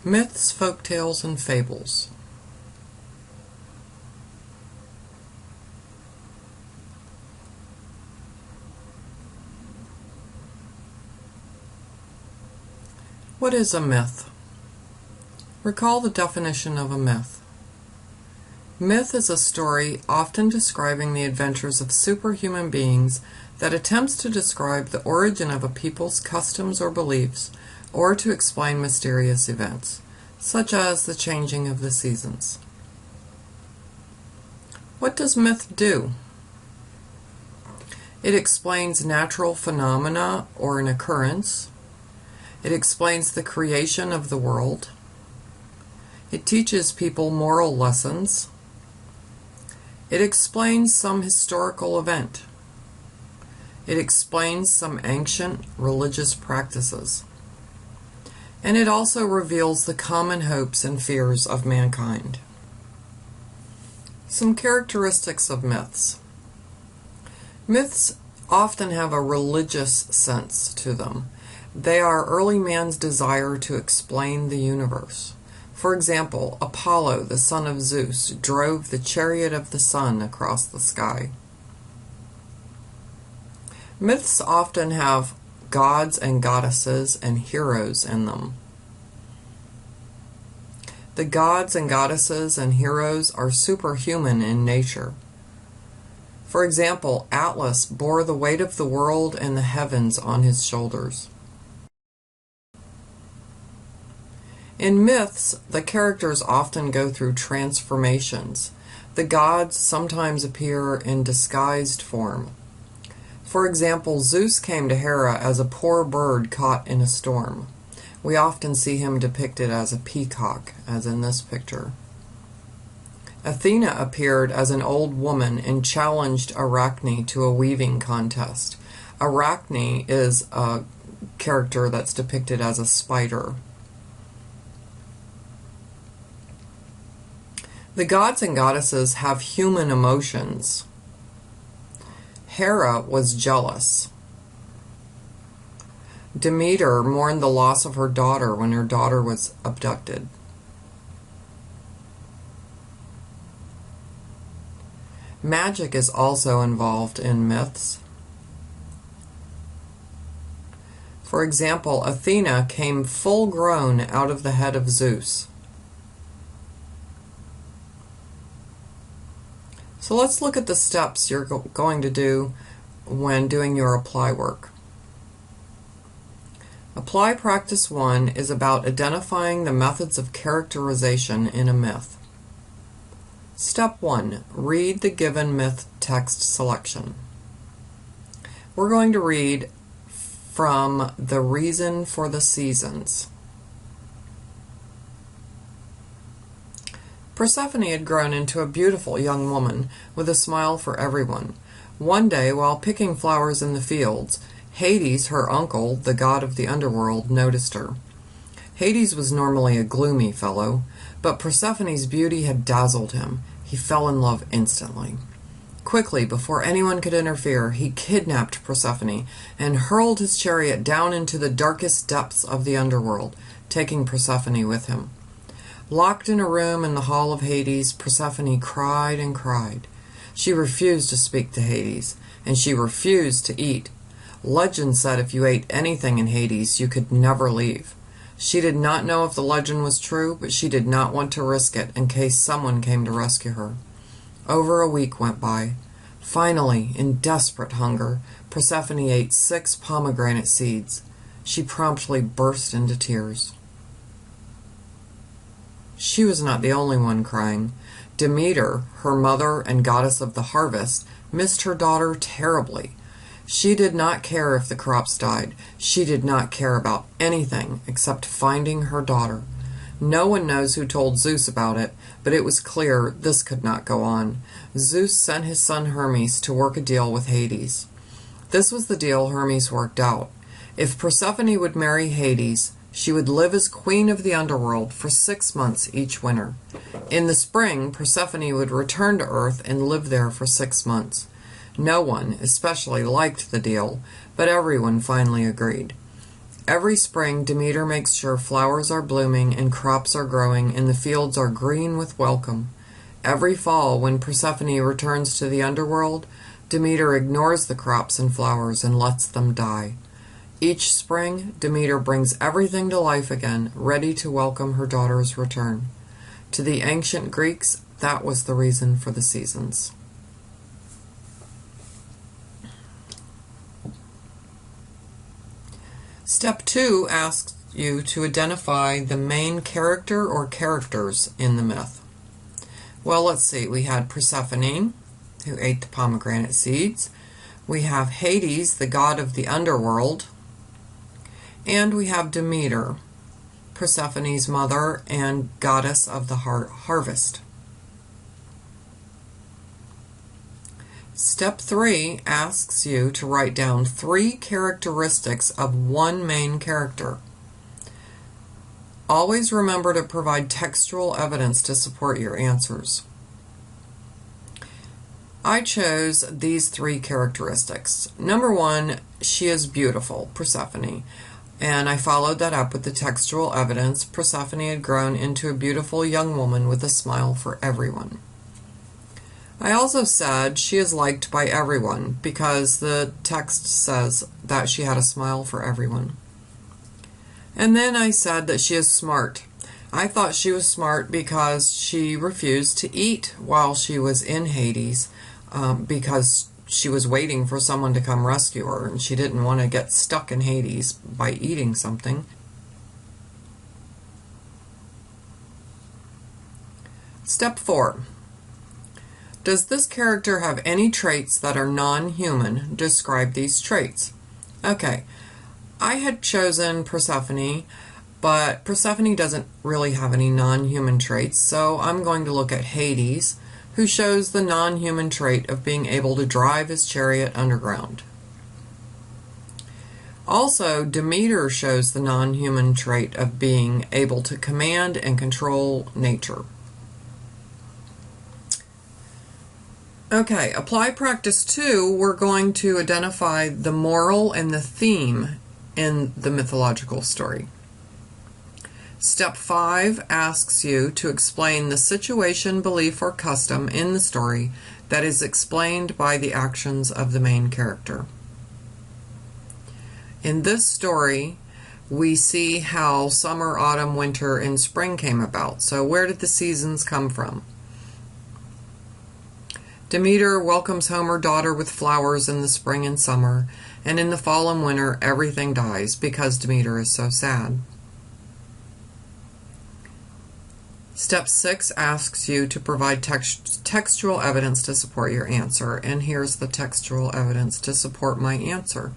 Myths, folktales, and fables. What is a myth? Recall the definition of a myth. Myth is a story often describing the adventures of superhuman beings that attempts to describe the origin of a people's customs or beliefs, or to explain mysterious events, such as the changing of the seasons. What does myth do? It explains natural phenomena or an occurrence. It explains the creation of the world. It teaches people moral lessons. It explains some historical event. It explains some ancient religious practices. And it also reveals the common hopes and fears of mankind. Some characteristics of myths. Myths often have a religious sense to them. They are early man's desire to explain the universe. For example, Apollo, the son of Zeus, drove the chariot of the sun across the sky. Myths often have gods and goddesses and heroes in them. The gods and goddesses and heroes are superhuman in nature. For example, Atlas bore the weight of the world and the heavens on his shoulders. In myths, the characters often go through transformations. The gods sometimes appear in disguised form. For example, Zeus came to Hera as a poor bird caught in a storm. We often see him depicted as a peacock, as in this picture. Athena appeared as an old woman and challenged Arachne to a weaving contest. Arachne is a character that's depicted as a spider. The gods and goddesses have human emotions. Hera was jealous. Demeter mourned the loss of her daughter when her daughter was abducted. Magic is also involved in myths. For example, Athena came full grown out of the head of Zeus. So let's look at the steps you're going to do when doing your apply work. Apply Practice 1 is about identifying the methods of characterization in a myth. Step 1. Read the given myth text selection. We're going to read from The Reason for the Seasons. Persephone had grown into a beautiful young woman with a smile for everyone. One day, while picking flowers in the fields, Hades, her uncle, the god of the underworld, noticed her. Hades was normally a gloomy fellow, but Persephone's beauty had dazzled him. He fell in love instantly. Quickly, before anyone could interfere, he kidnapped Persephone and hurled his chariot down into the darkest depths of the underworld, taking Persephone with him. Locked in a room in the hall of Hades, Persephone cried and cried. She refused to speak to Hades, and she refused to eat. Legend said if you ate anything in Hades, you could never leave. She did not know if the legend was true, but she did not want to risk it in case someone came to rescue her. Over a week went by. Finally, in desperate hunger, Persephone ate 6 pomegranate seeds. She promptly burst into tears. She was not the only one crying. Demeter, her mother and goddess of the harvest, missed her daughter terribly. She did not care if the crops died. She did not care about anything except finding her daughter. No one knows who told Zeus about it, but it was clear this could not go on. Zeus sent his son Hermes to work a deal with Hades. This was the deal Hermes worked out. If Persephone would marry Hades, she would live as queen of the underworld for 6 months each winter. In the spring, Persephone would return to Earth and live there for 6 months. No one especially liked the deal, but everyone finally agreed. Every spring, Demeter makes sure flowers are blooming and crops are growing and the fields are green with welcome. Every fall, when Persephone returns to the underworld, Demeter ignores the crops and flowers and lets them die. Each spring, Demeter brings everything to life again, ready to welcome her daughter's return. To the ancient Greeks, that was the reason for the seasons. Step 2 asks you to identify the main character or characters in the myth. Well, let's see. We had Persephone, who ate the pomegranate seeds. We have Hades, the god of the underworld. And we have Demeter, Persephone's mother and goddess of the harvest. Step 3 asks you to write down 3 characteristics of one main character. Always remember to provide textual evidence to support your answers. I chose these 3 characteristics. Number 1, she is beautiful, Persephone. And I followed that up with the textual evidence. Persephone had grown into a beautiful young woman with a smile for everyone. I also said she is liked by everyone because the text says that she had a smile for everyone. And then I said that she is smart. I thought she was smart because she refused to eat while she was in Hades because she was waiting for someone to come rescue her and she didn't want to get stuck in Hades by eating something. Step 4. Does this character have any traits that are non-human? Describe these traits. Okay, I had chosen Persephone, but Persephone doesn't really have any non-human traits, so I'm going to look at Hades, who shows the non-human trait of being able to drive his chariot underground. Also, Demeter shows the non-human trait of being able to command and control nature. Okay, apply practice 2, we're going to identify the moral and the theme in the mythological story. Step 5 asks you to explain the situation, belief, or custom in the story that is explained by the actions of the main character. In this story, we see how summer, autumn, winter, and spring came about. So where did the seasons come from? Demeter welcomes home her daughter with flowers in the spring and summer, and in the fall and winter everything dies because Demeter is so sad. Step 6 asks you to provide textual evidence to support your answer, and here's the textual evidence to support my answer.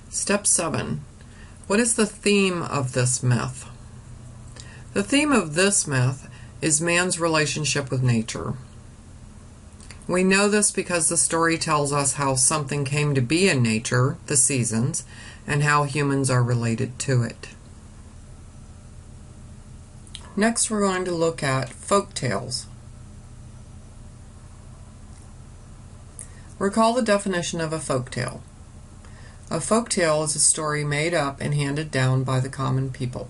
Step 7. What is the theme of this myth? The theme of this myth is man's relationship with nature. We know this because the story tells us how something came to be in nature, the seasons, and how humans are related to it. Next, we're going to look at folktales. Recall the definition of a folktale. A folktale is a story made up and handed down by the common people.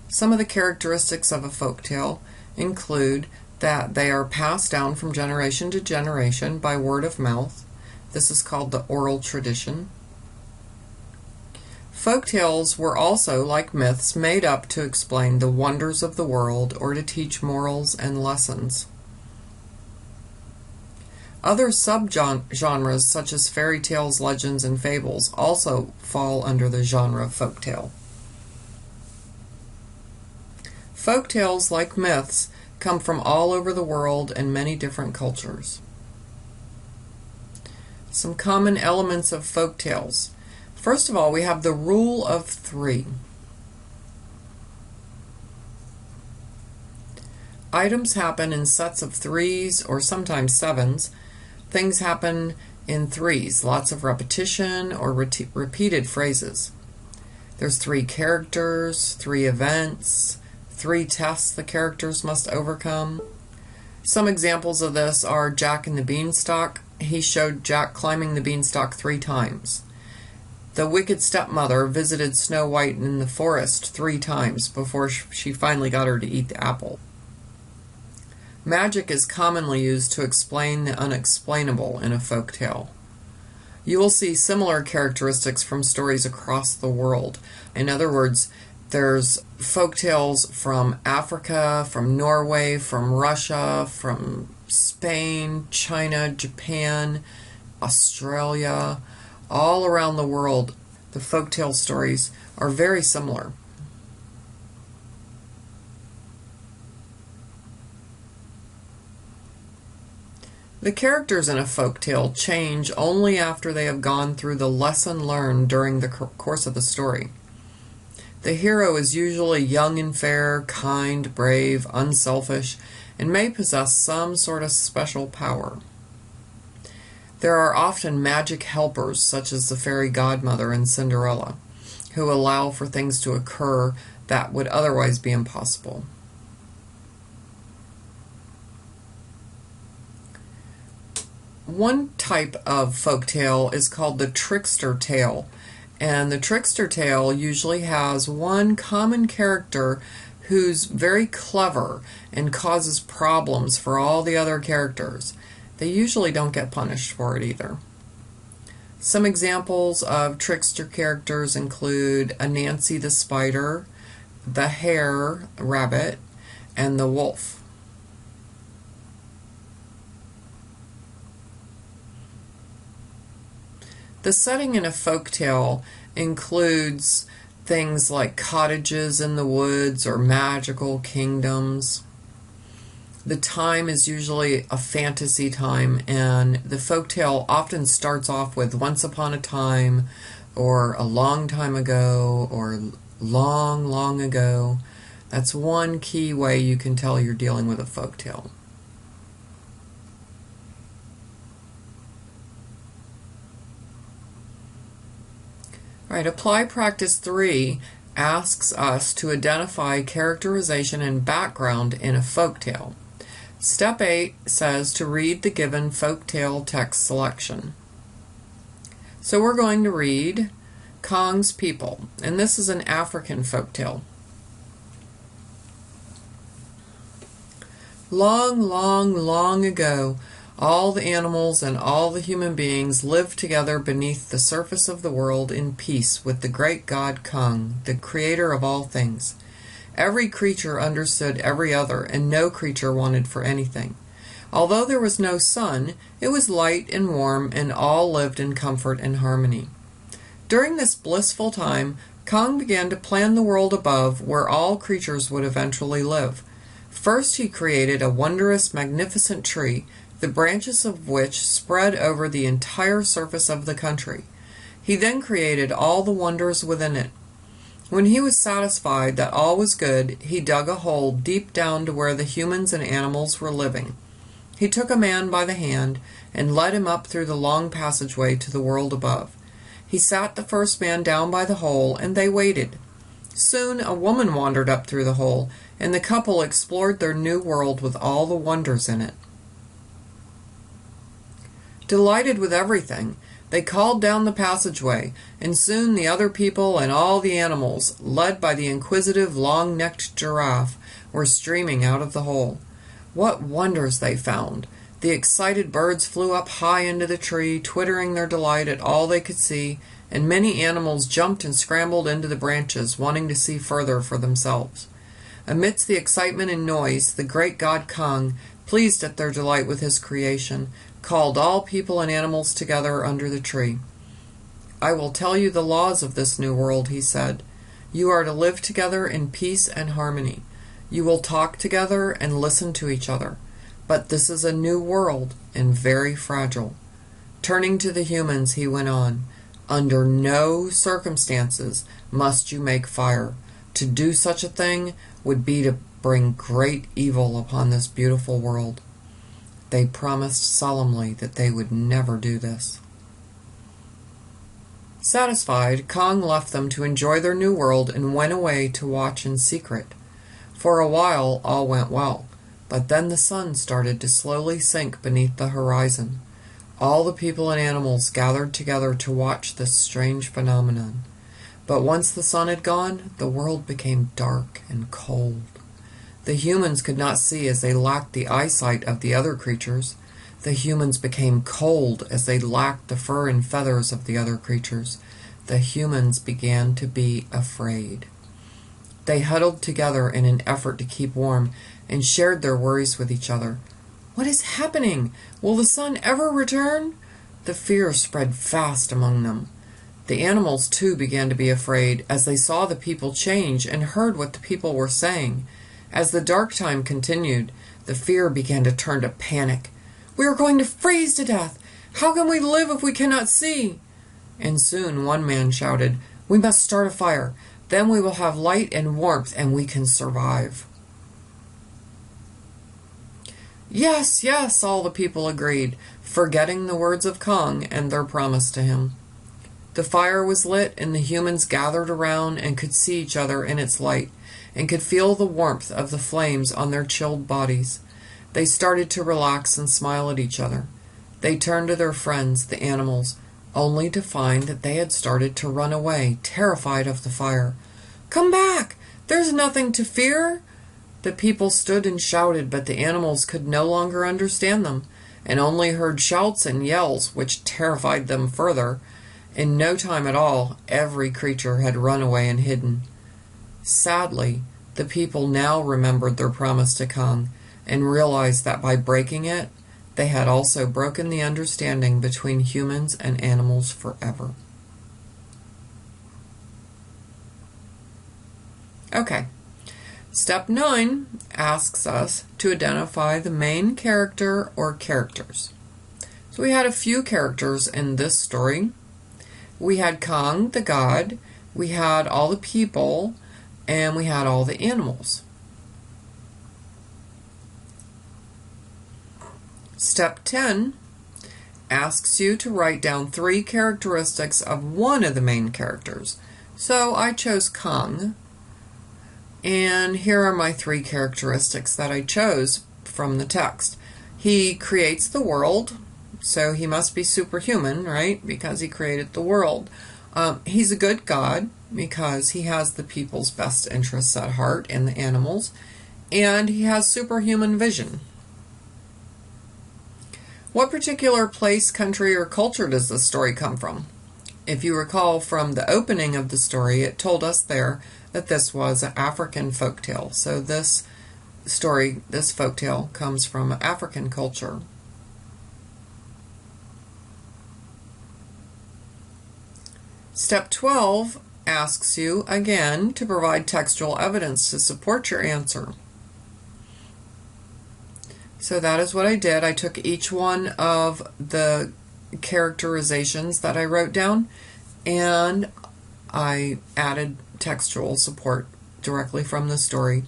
Some of the characteristics of a folktale include that they are passed down from generation to generation by word of mouth. This is called the oral tradition. Folktales were also, like myths, made up to explain the wonders of the world or to teach morals and lessons. Other subgenres, such as fairy tales, legends, and fables, also fall under the genre of folktale. Folktales, like myths, come from all over the world and many different cultures. Some common elements of folktales. First of all, we have the rule of 3. Items happen in sets of 3s or sometimes 7s. Things happen in 3s, lots of repetition or repeated phrases. There's 3 characters, 3 events, 3 tests the characters must overcome. Some examples of this are Jack and the Beanstalk. He showed Jack climbing the beanstalk 3 times. The wicked stepmother visited Snow White in the forest 3 times before she finally got her to eat the apple. Magic is commonly used to explain the unexplainable in a folk tale. You will see similar characteristics from stories across the world. In other words, there's folk tales from Africa, from Norway, from Russia, from Spain, China, Japan, Australia, all around the world. The folktale stories are very similar. The characters in a folktale change only after they have gone through the lesson learned during the course of the story. The hero is usually young and fair, kind, brave, unselfish, and may possess some sort of special power. There are often magic helpers, such as the fairy godmother and Cinderella, who allow for things to occur that would otherwise be impossible. One type of folktale is called the trickster tale, and the trickster tale usually has one common character who's very clever and causes problems for all the other characters. They usually don't get punished for it either. Some examples of trickster characters include Anansi the spider, the hare rabbit, and the wolf. The setting in a folktale includes things like cottages in the woods or magical kingdoms. The time is usually a fantasy time, and the folktale often starts off with once upon a time, or a long time ago, or long, long ago. That's one key way you can tell you're dealing with a folktale. All right, Apply Practice 3 asks us to identify characterization and background in a folktale. Step 8 says to read the given folktale text selection. So we're going to read Kong's People, and this is an African folktale. Long, long, long ago, all the animals and all the human beings lived together beneath the surface of the world in peace with the great god Kong, the creator of all things. Every creature understood every other, and no creature wanted for anything. Although there was no sun, it was light and warm, and all lived in comfort and harmony. During this blissful time, Kong began to plan the world above, where all creatures would eventually live. First he created a wondrous, magnificent tree, the branches of which spread over the entire surface of the country. He then created all the wonders within it. When he was satisfied that all was good, he dug a hole deep down to where the humans and animals were living. He took a man by the hand and led him up through the long passageway to the world above. He sat the first man down by the hole, and they waited. Soon a woman wandered up through the hole, and the couple explored their new world with all the wonders in it. Delighted with everything, they called down the passageway, and soon the other people and all the animals, led by the inquisitive long-necked giraffe, were streaming out of the hole. What wonders they found! The excited birds flew up high into the tree, twittering their delight at all they could see, and many animals jumped and scrambled into the branches, wanting to see further for themselves. Amidst the excitement and noise, the great god Kong, pleased at their delight with his creation, called all people and animals together under the tree. "I will tell you the laws of this new world," he said. "You are to live together in peace and harmony. You will talk together and listen to each other. But this is a new world and very fragile." Turning to the humans, he went on, "Under no circumstances must you make fire. To do such a thing would be to bring great evil upon this beautiful world." They promised solemnly that they would never do this. Satisfied, Kong left them to enjoy their new world and went away to watch in secret. For a while all went well, But then the sun started to slowly sink beneath the horizon. All the people and animals gathered together to watch this strange phenomenon. But once the sun had gone, the world became dark and cold. The humans could not see as they lacked the eyesight of the other creatures. The humans became cold as they lacked the fur and feathers of the other creatures. The humans began to be afraid. They huddled together in an effort to keep warm and shared their worries with each other. What is happening? Will the sun ever return? The fear spread fast among them. The animals, too, began to be afraid as they saw the people change and heard what the people were saying. As the dark time continued, the fear began to turn to panic. We are going to freeze to death. How can we live if we cannot see? And soon one man shouted, We must start a fire. Then we will have light and warmth and we can survive. Yes, yes, all the people agreed, forgetting the words of Kong and their promise to him. The fire was lit and the humans gathered around and could see each other in its light and could feel the warmth of the flames on their chilled bodies. They started to relax and smile at each other. They turned to their friends, the animals, only to find that they had started to run away, terrified of the fire. Come back! There's nothing to fear! The people stood and shouted, but the animals could no longer understand them, and only heard shouts and yells, which terrified them further. In no time at all, every creature had run away and hidden. Sadly, the people now remembered their promise to Kong, and realized that by breaking it, they had also broken the understanding between humans and animals forever. Okay. Step 9 asks us to identify the main character or characters. So we had a few characters in this story. We had Kong, the god, we had all the people, and we had all the animals. Step 10 asks you to write down 3 characteristics of one of the main characters. So I chose Kong. And here are my 3 characteristics that I chose from the text. He creates the world, so he must be superhuman, right? Because he created the world. He's a good god because he has the people's best interests at heart and the animals. And he has superhuman vision. What particular place, country, or culture does this story come from? If you recall from the opening of the story, it told us there that this was an African folktale. So this story, this folktale, comes from African culture. Step 12 asks you, again, to provide textual evidence to support your answer. So that is what I did. I took each one of the characterizations that I wrote down and I added textual support directly from the story.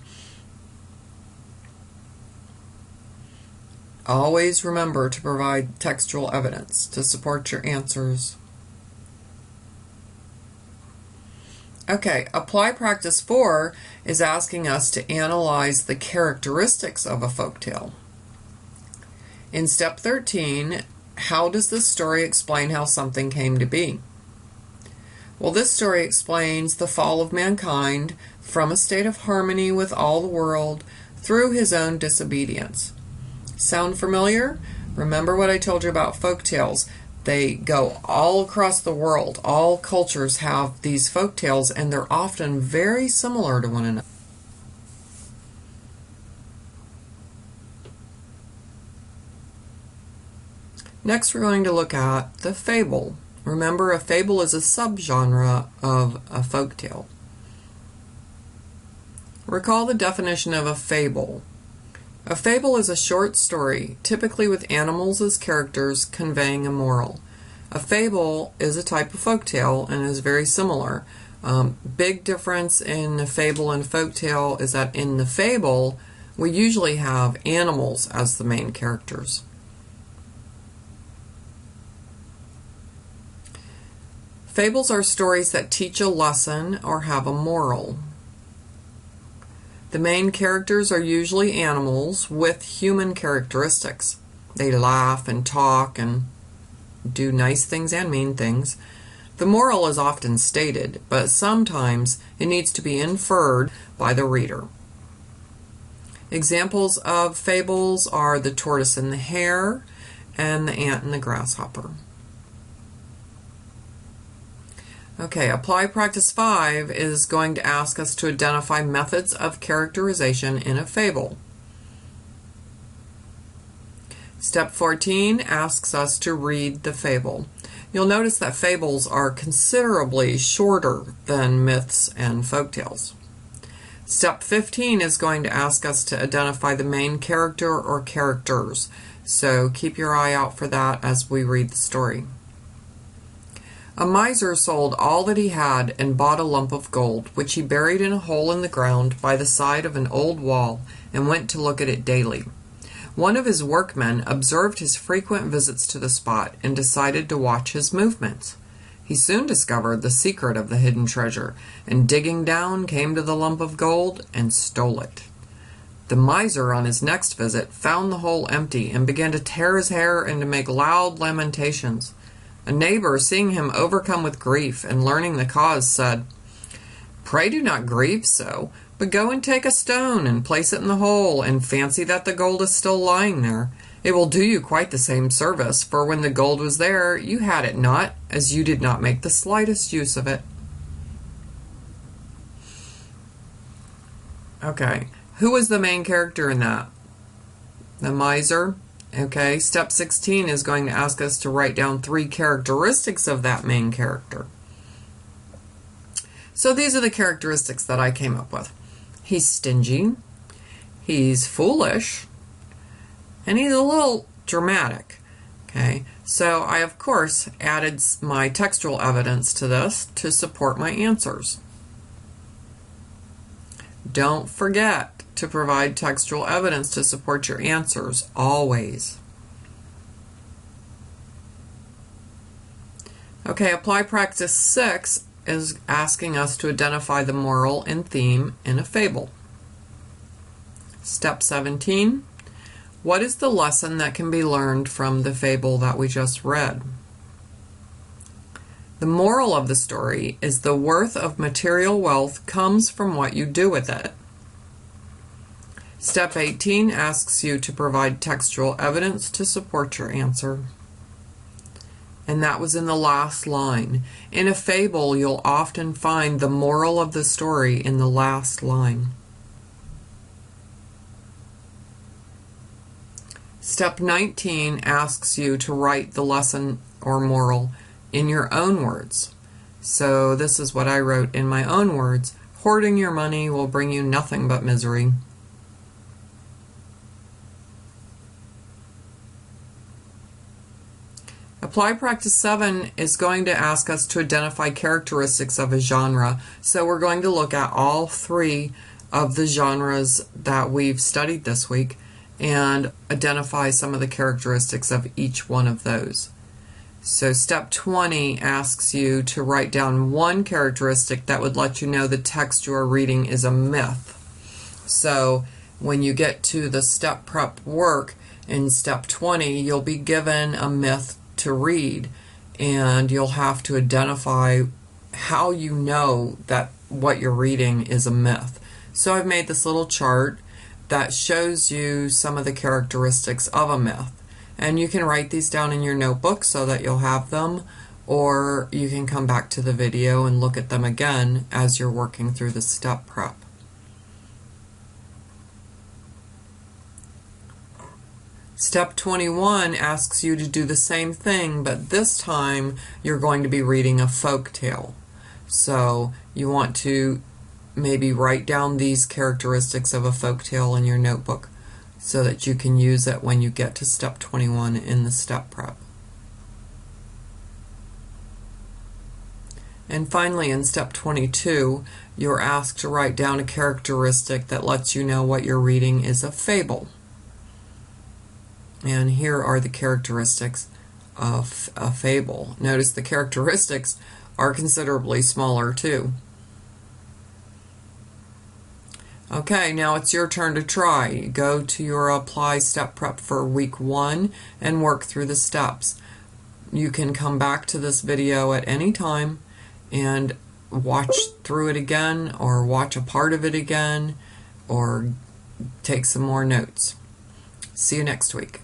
Always remember to provide textual evidence to support your answers. Okay, apply practice 4 is asking us to analyze the characteristics of a folktale. In step 13, how does this story explain how something came to be? Well, this story explains the fall of mankind from a state of harmony with all the world through his own disobedience. Sound familiar? Remember what I told you about folktales. They go all across the world. All cultures have these folktales, and they're often very similar to one another. Next, we're going to look at the fable. Remember, a fable is a subgenre of a folktale. Recall the definition of a fable. A fable is a short story, typically with animals as characters, conveying a moral. A fable is a type of folktale and is very similar. Big difference in the fable and folktale is that in the fable, we usually have animals as the main characters. Fables are stories that teach a lesson or have a moral. The main characters are usually animals with human characteristics. They laugh and talk and do nice things and mean things. The moral is often stated, but sometimes it needs to be inferred by the reader. Examples of fables are the tortoise and the hare and the ant and the grasshopper. Okay, Apply Practice 5 is going to ask us to identify methods of characterization in a fable. Step 14 asks us to read the fable. You'll notice that fables are considerably shorter than myths and folktales. Step 15 is going to ask us to identify the main character or characters, so keep your eye out for that as we read the story. A miser sold all that he had and bought a lump of gold, which he buried in a hole in the ground by the side of an old wall, and went to look at it daily. One of his workmen observed his frequent visits to the spot and decided to watch his movements. He soon discovered the secret of the hidden treasure, and digging down came to the lump of gold and stole it. The miser on his next visit found the hole empty and began to tear his hair and to make loud lamentations. A neighbor, seeing him overcome with grief and learning the cause, said, "Pray do not grieve so, but go and take a stone and place it in the hole, and fancy that the gold is still lying there. It will do you quite the same service, for when the gold was there, you had it not, as you did not make the slightest use of it." Okay, who was the main character in that? The miser? Okay, step 16 is going to ask us to write down 3 characteristics of that main character. So these are the characteristics that I came up with. He's stingy, he's foolish, and he's a little dramatic. Okay, so I of course added my textual evidence to this to support my answers. Don't forget to provide textual evidence to support your answers, always. Okay, Apply Practice 6 is asking us to identify the moral and theme in a fable. Step 17, what is the lesson that can be learned from the fable that we just read? The moral of the story is the worth of material wealth comes from what you do with it. Step 18 asks you to provide textual evidence to support your answer. And that was in the last line. In a fable, you'll often find the moral of the story in the last line. Step 19 asks you to write the lesson or moral in your own words. So this is what I wrote in my own words. Hoarding your money will bring you nothing but misery. Apply Practice 7 is going to ask us to identify characteristics of a genre. So we're going to look at all 3 of the genres that we've studied this week and identify some of the characteristics of each one of those. So step 20 asks you to write down 1 characteristic that would let you know the text you are reading is a myth. So when you get to the step prep work in step 20, you'll be given a myth to read, and you'll have to identify how you know that what you're reading is a myth. So I've made this little chart that shows you some of the characteristics of a myth, and you can write these down in your notebook so that you'll have them, or you can come back to the video and look at them again as you're working through the step prep. Step 21 asks you to do the same thing, but this time you're going to be reading a folk tale. So you want to maybe write down these characteristics of a folk tale in your notebook so that you can use it when you get to step 21 in the step prep. And finally, in step 22, you're asked to write down a characteristic that lets you know what you're reading is a fable. And here are the characteristics of a fable. Notice the characteristics are considerably smaller too. Okay, now it's your turn to try. Go to your apply step prep for week 1 and work through the steps. You can come back to this video at any time and watch through it again, or watch a part of it again, or take some more notes. See you next week.